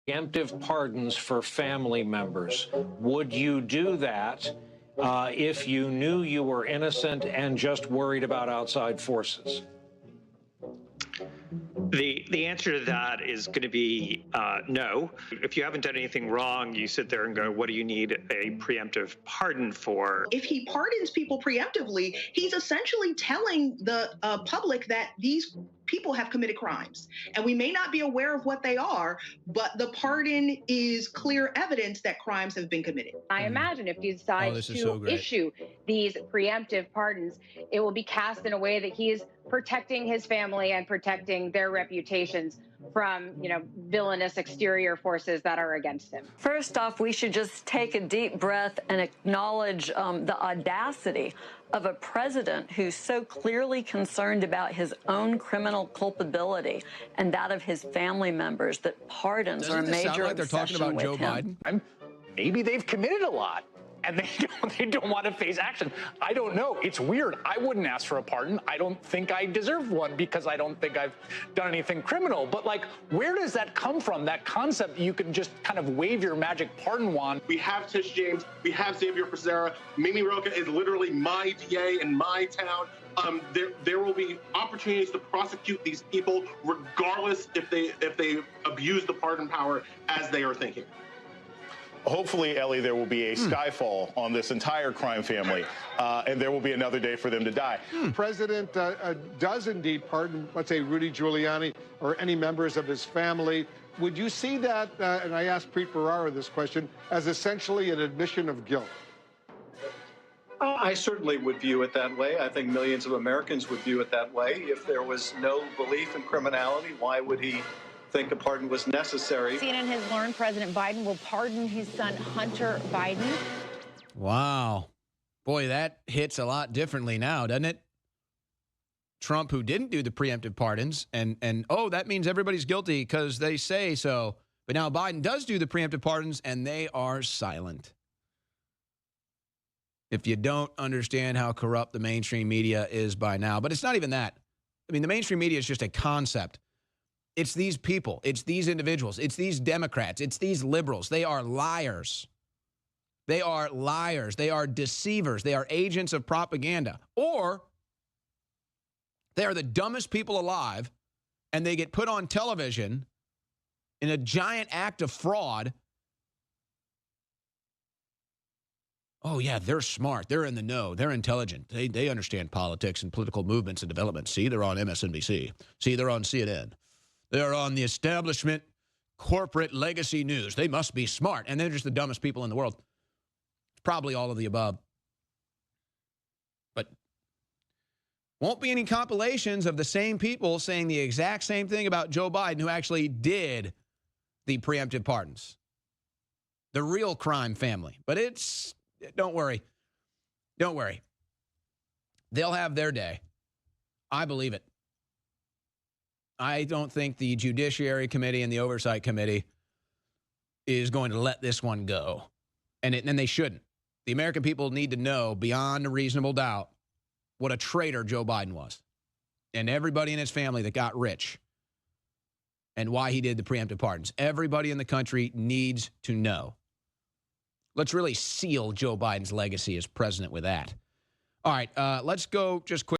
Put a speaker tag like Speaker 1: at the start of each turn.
Speaker 1: preemptive pardons for family members. Would you do that if you knew you were innocent and just worried about outside forces?
Speaker 2: The answer to that is going to be no. If you haven't done anything wrong, you sit there and go, what do you need a preemptive pardon for?
Speaker 3: If he pardons people preemptively, he's essentially telling the public that these people have committed crimes. And we may not be aware of what they are, but the pardon is clear evidence that crimes have been committed.
Speaker 4: I imagine if he decides to issue these preemptive pardons, it will be cast in a way that he is protecting his family and protecting their reputations from, villainous exterior forces that are against him.
Speaker 5: First off, we should just take a deep breath and acknowledge the audacity of a president who's so clearly concerned about his own criminal culpability and that of his family members that pardons are a major
Speaker 6: like they're talking about Joe Biden?
Speaker 7: Maybe they've committed a lot and they don't want to face action. I don't know. It's weird. I wouldn't ask for a pardon. I don't think I deserve one because I don't think I've done anything criminal. But where does that come from? That concept that you can just kind of wave your magic pardon wand.
Speaker 8: We have Tish James. We have Xavier Becerra. Mimi Rocha is literally my DA in my town. There will be opportunities to prosecute these people regardless if they abuse the pardon power as they are thinking.
Speaker 9: Hopefully, Ellie, there will be a skyfall on this entire crime family, and there will be another day for them to die.
Speaker 10: The president does indeed pardon, let's say, Rudy Giuliani or any members of his family. Would you see that, and I asked Preet Bharara this question, as essentially an admission of guilt?
Speaker 11: I certainly would view it that way. I think millions of Americans would view it that way. If there was no belief in criminality, why would he think a pardon was necessary?
Speaker 12: CNN has learned President Biden will pardon his son, Hunter Biden.
Speaker 6: Wow. Boy, that hits a lot differently now, doesn't it? Trump, who didn't do the preemptive pardons, and that means everybody's guilty because they say so. But now Biden does do the preemptive pardons, and they are silent. If you don't understand how corrupt the mainstream media is by now. But it's not even that. I mean, the mainstream media is just a concept. It's these people. It's these individuals. It's these Democrats. It's these liberals. They are liars. They are liars. They are deceivers. They are agents of propaganda. Or they are the dumbest people alive, and they get put on television in a giant act of fraud. Oh, yeah, they're smart. They're in the know. They're intelligent. They understand politics and political movements and developments. See, they're on MSNBC. See, they're on CNN. They're on the establishment corporate legacy news. They must be smart. And they're just the dumbest people in the world. It's probably all of the above. But won't be any compilations of the same people saying the exact same thing about Joe Biden who actually did the preemptive pardons. The real crime family. But don't worry. Don't worry. They'll have their day. I believe it. I don't think the Judiciary Committee and the Oversight Committee is going to let this one go. And they shouldn't. The American people need to know beyond a reasonable doubt what a traitor Joe Biden was. And everybody in his family that got rich. And why he did the preemptive pardons. Everybody in the country needs to know. Let's really seal Joe Biden's legacy as president with that. All right, let's go just quick.